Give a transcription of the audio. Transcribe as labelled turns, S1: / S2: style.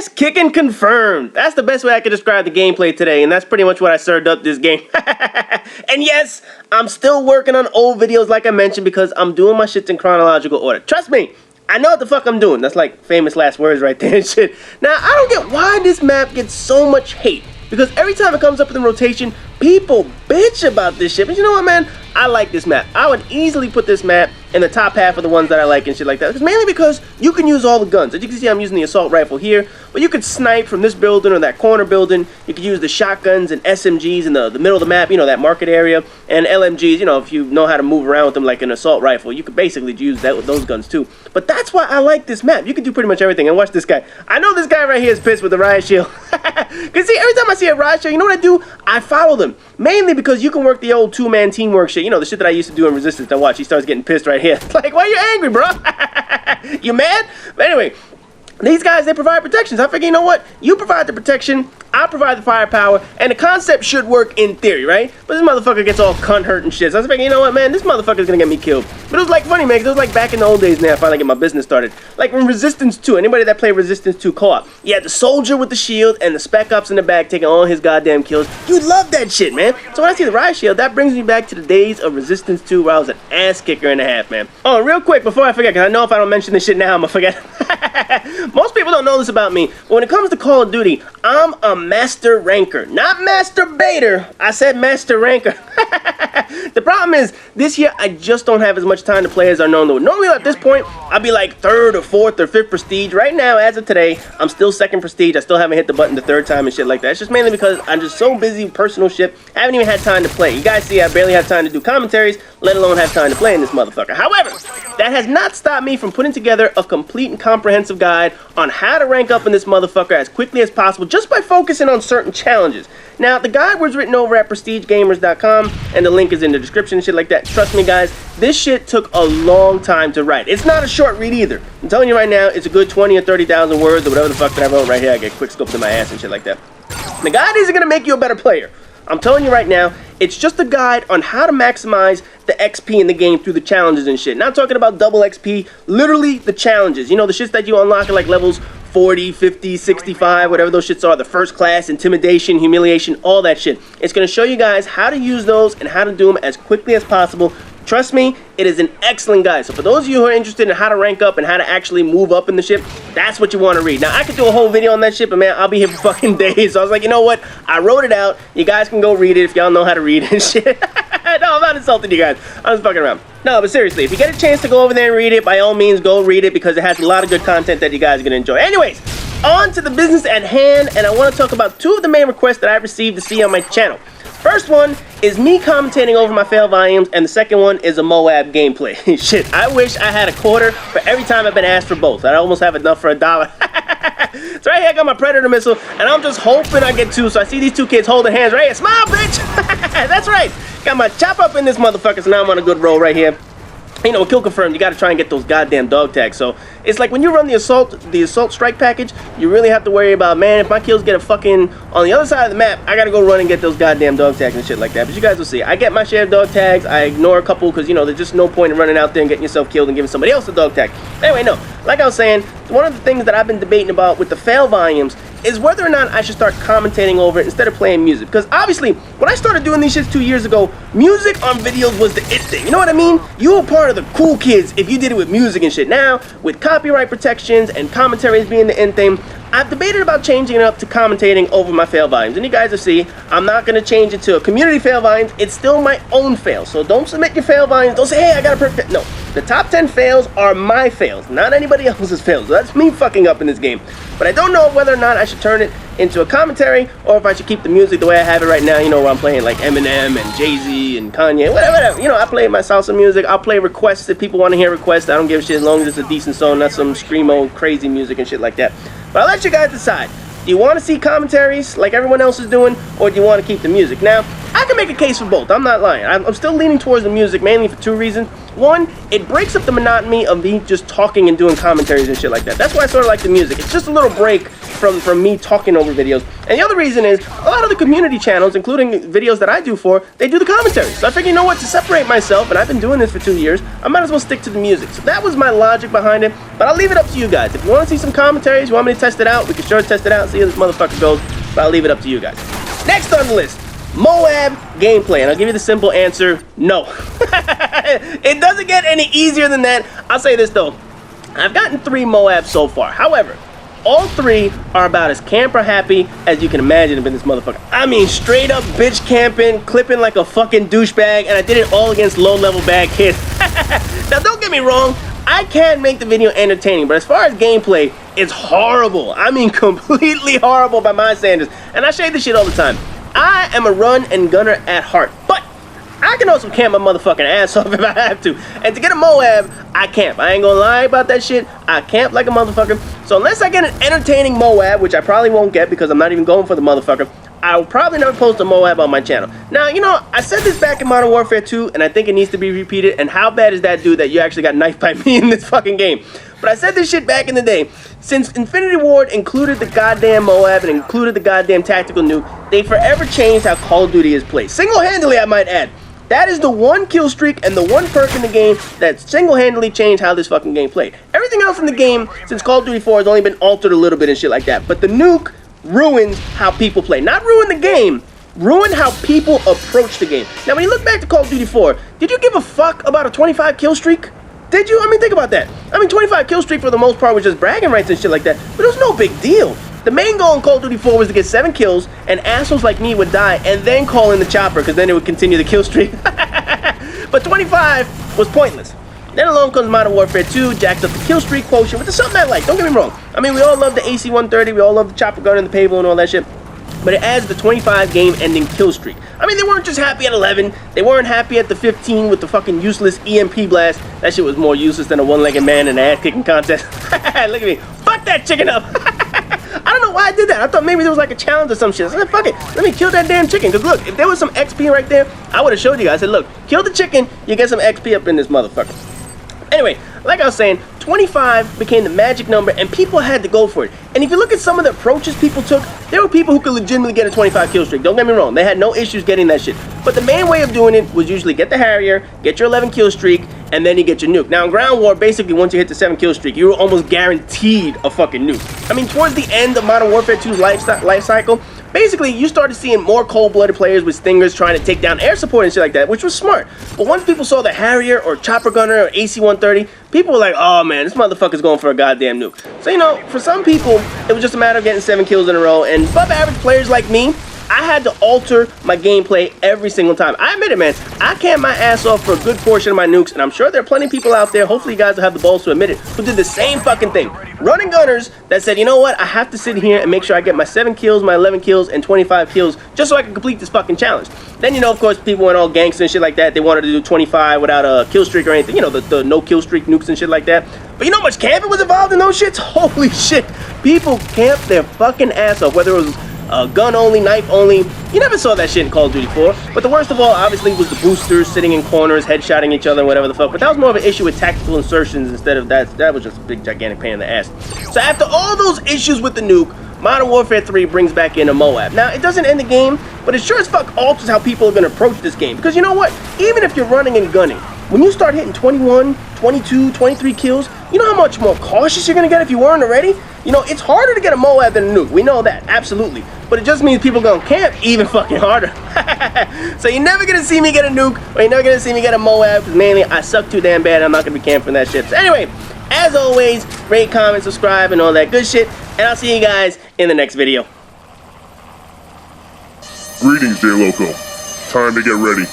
S1: Asskicking confirmed. That's the best way I could describe the gameplay today, and that's pretty much what I served up this game. And yes, I'm still working on old videos like I mentioned because I'm doing my shit in chronological order. Trust me, I know what the fuck I'm doing. That's like famous last words right there and shit. Now, I don't get why this map gets so much hate. Because every time it comes up in rotation, people bitch about this shit. But you know what, man? I like this map. I would easily put this map in the top half of the ones that I like and shit like that. It's mainly because you can use all the guns. As you can see, I'm using the assault rifle here. But you could snipe from this building or that corner building. You could use the shotguns and SMGs in the middle of the map, you know, that market area. And LMGs, you know, if you know how to move around with them like an assault rifle, you could basically use that with those guns too. But that's why I like this map. You can do pretty much everything. And watch this guy. I know this guy right here is pissed with the riot shield. Because see, every time I see a riot shield, you know what I do? I follow them. Mainly because you can work the old two-man teamwork shit. You know, the shit that I used to do in Resistance. Now watch, he starts getting pissed right here. Like, why are you angry, bro? You mad? But anyway, these guys, they provide protections. I figure, you know what? You provide the protection, I provide the firepower, and the concept should work in theory, right? But this motherfucker gets all cunt hurt and shit. So I was thinking, you know what, man? This motherfucker's gonna get me killed. But it was like funny, man, 'cause it was like back in the old days now, I finally get my business started. Like in Resistance 2, anybody that played Resistance 2 co-op, you had the soldier with the shield and the spec ops in the back taking all his goddamn kills. You love that shit, man. So when I see the riot shield, that brings me back to the days of Resistance 2 where I was an ass kicker and a half, man. Oh, real quick, before I forget, because I know if I don't mention this shit now, I'm gonna forget. Most people don't know this about me, but when it comes to Call of Duty, I'm a master ranker. Not masturbator, I said master ranker. The problem is, this year, I just don't have as much time to play as I normally would. Normally, at this point, I'd be like 3rd or 4th or 5th prestige. Right now, as of today, I'm still 2nd prestige. I still haven't hit the button the 3rd time and shit like that. It's just mainly because I'm just so busy with personal shit. I haven't even had time to play. You guys see, I barely have time to do commentaries, let alone have time to play in this motherfucker. However, that has not stopped me from putting together a complete and comprehensive guide on how to rank up in this motherfucker as quickly as possible just by focusing on certain challenges. Now, the guide was written over at prestigegamers.com, and the link is in the description and shit like that. Trust me, guys, this shit took a long time to write. It's not a short read either. I'm telling you right now, it's a good 20 or 30,000 words or whatever the fuck that I wrote right here. I get quick scoped in my ass and shit like that. The guide isn't gonna make you a better player. I'm telling you right now, it's just a guide on how to maximize the XP in the game through the challenges and shit. Not talking about double XP, literally the challenges. You know, the shits that you unlock at like levels 40, 50, 65, whatever those shits are, the first class, intimidation, humiliation, all that shit. It's going to show you guys how to use those and how to do them as quickly as possible. Trust me, it is an excellent guide. So for those of you who are interested in how to rank up and how to actually move up in the ship, that's what you want to read. Now, I could do a whole video on that shit, but man, I'll be here for fucking days. So I was like, you know what? I wrote it out. You guys can go read it if y'all know how to read it and shit. No, I'm not insulting you guys. I'm just fucking around. No, but seriously, if you get a chance to go over there and read it, by all means, go read it because it has a lot of good content that you guys are going to enjoy. Anyways, on to the business at hand, and I want to talk about 2 of the main requests that I've received to see on my channel. First one is me commentating over my fail volumes, and the second one is a Moab gameplay. Shit, I wish I had a quarter for every time I've been asked for both. I almost have enough for $1. So right here I got my Predator missile, and I'm just hoping I get 2. So I see these 2 kids holding hands right here. Smile, bitch! That's right. Got my chop up in this motherfucker, so now I'm on a good roll right here. You know, kill confirmed, you gotta try and get those goddamn dog tags. So it's like when you run the assault strike package, you really have to worry about, man, if my kills get a fucking on the other side of the map, I gotta go run and get those goddamn dog tags and shit like that. But you guys will see, I get my share of dog tags. I ignore a couple because, you know, there's just no point in running out there and getting yourself killed and giving somebody else a dog tag. Anyway, no, like I was saying, one of the things that I've been debating about with the fail volumes is whether or not I should start commentating over it instead of playing music. Because obviously, when I started doing these shits 2 years ago, music on videos was the it thing. You know what I mean? You were part of the cool kids if you did it with music and shit. Now, with copyright protections and commentaries being the end thing, I've debated about changing it up to commentating over my fail volumes. And you guys will see, I'm not going to change it to a community fail volumes. It's still my own fail. So don't submit your fail volumes. Don't say, hey, I got a perfect. No, the top 10 fails are my fails, not anybody else's fails. So that's me fucking up in this game. But I don't know whether or not I should turn it into a commentary or if I should keep the music the way I have it right now. You know, where I'm playing like Eminem and Jay-Z and Kanye, whatever. You know, I play my salsa music. I'll play requests if people want to hear requests. I don't give a shit as long as it's a decent song, not some screamo crazy music and shit like that. But I'll let you guys decide. Do you want to see commentaries like everyone else is doing, or do you want to keep the music? Now, I can make a case for both. I'm not lying. I'm still leaning towards the music, mainly for 2 reasons. One, it breaks up the monotony of me just talking and doing commentaries and shit like that. That's why I sort of like the music. It's just a little break from me talking over videos. And the other reason is a lot of the community channels, including videos that I do they do the commentary. So I figured, you know what, to separate myself, and I've been doing this for 2 years, I might as well stick to the music. So that was my logic behind it, but I'll leave it up to you guys. If you want to see some commentaries, you want me to test it out, we can sure test it out, see how this motherfucker goes, but I'll leave it up to you guys. Next on the list, Moab gameplay, and I'll give you the simple answer, no. It doesn't get any easier than that. I'll say this though, I've gotten 3 Moabs so far. However, all 3 are about as camper happy as you can imagine in this motherfucker. I mean, straight up bitch camping, clipping like a fucking douchebag, and I did it all against low-level bad kids. Now, don't get me wrong, I can make the video entertaining, but as far as gameplay, it's horrible. I mean, completely horrible by my standards. And I say this shit all the time. I am a run and gunner at heart, but I can also camp my motherfucking ass off if I have to. And to get a Moab, I camp. I ain't gonna lie about that shit. I camp like a motherfucker. So unless I get an entertaining Moab, which I probably won't get because I'm not even going for the motherfucker, I'll probably never post a Moab on my channel. Now, you know, I said this back in Modern Warfare 2, and I think it needs to be repeated. And how bad is that dude that you actually got knifed by me in this fucking game? But I said this shit back in the day. Since Infinity Ward included the goddamn Moab and included the goddamn tactical nuke, they forever changed how Call of Duty is played. Single-handedly, I might add. That is the one kill streak and the one perk in the game that single-handedly changed how this fucking game played. Everything else in the game since Call of Duty 4 has only been altered a little bit and shit like that. But the nuke ruins how people play. Not ruin the game, ruin how people approach the game. Now, when you look back to Call of Duty 4, did you give a fuck about a 25 kill streak? Did you? I mean, think about that. I mean, 25 kill streak for the most part was just bragging rights and shit like that. But it was no big deal. The main goal in Call of Duty 4 was to get 7 kills, and assholes like me would die, and then call in the chopper, because then it would continue the kill streak. But 25 was pointless. Then along comes Modern Warfare 2, jacked up the kill streak quotient, which is something I like, don't get me wrong. I mean, we all love the AC-130, we all love the chopper gun and the paintball and all that shit. But it adds the 25 game-ending kill streak. I mean, they weren't just happy at 11. They weren't happy at the 15 with the fucking useless EMP blast. That shit was more useless than a one-legged man in an ass-kicking contest. Look at me. Fuck that chicken up. I don't know why I did that. I thought maybe there was like a challenge or some shit. I said, fuck it. Let me kill that damn chicken. Because look, if there was some XP right there, I would have showed you guys. I said, look, kill the chicken. You get some XP up in this motherfucker. Anyway, like I was saying, 25 became the magic number and people had to go for it. And if you look at some of the approaches people took, there were people who could legitimately get a 25 kill streak. Don't get me wrong, they had no issues getting that shit. But the main way of doing it was usually get the Harrier, get your 11 kill streak, and then you get your nuke. Now in Ground War, basically once you hit the 7 kill streak, you were almost guaranteed a fucking nuke. I mean, towards the end of Modern Warfare 2's life cycle, basically you started seeing more cold-blooded players with stingers trying to take down air support and shit like that, which was smart. But once people saw the Harrier or Chopper Gunner or AC-130, people were like, oh man, this motherfucker's going for a goddamn nuke. So, you know, for some people, it was just a matter of getting 7 kills in a row, and above average players like me, I had to alter my gameplay every single time. I admit it, man. I camped my ass off for a good portion of my nukes, and I'm sure there are plenty of people out there, hopefully you guys will have the balls to admit it, who did the same fucking thing. Running gunners that said, you know what, I have to sit here and make sure I get my 7 kills, my 11 kills, and 25 kills, just so I can complete this fucking challenge. Then, you know, of course, people went all gangster and shit like that. They wanted to do 25 without a kill streak or anything. You know, the no kill streak nukes and shit like that. But you know how much camping was involved in those shits? Holy shit. People camped their fucking ass off, whether it was gun only, knife only. You never saw that shit in Call of Duty 4. But the worst of all, obviously, was the boosters sitting in corners, headshotting each other, and whatever the fuck. But that was more of an issue with tactical insertions instead of that. That was just a big, gigantic pain in the ass. So after all those issues with the nuke, Modern Warfare 3 brings back in a Moab. Now, it doesn't end the game, but it sure as fuck alters how people are going to approach this game. Because you know what? Even if you're running and gunning, when you start hitting 21, 22, 23 kills, you know how much more cautious you're going to get if you weren't already? You know, it's harder to get a Moab than a nuke. We know that, absolutely. But it just means people going to camp even fucking harder. So you're never going to see me get a nuke, or you're never going to see me get a Moab, because mainly I suck too damn bad, I'm not going to be camping that shit. So anyway, as always, rate, comment, subscribe, and all that good shit. And I'll see you guys in the next video.
S2: Greetings, J Loco. Time to get ready.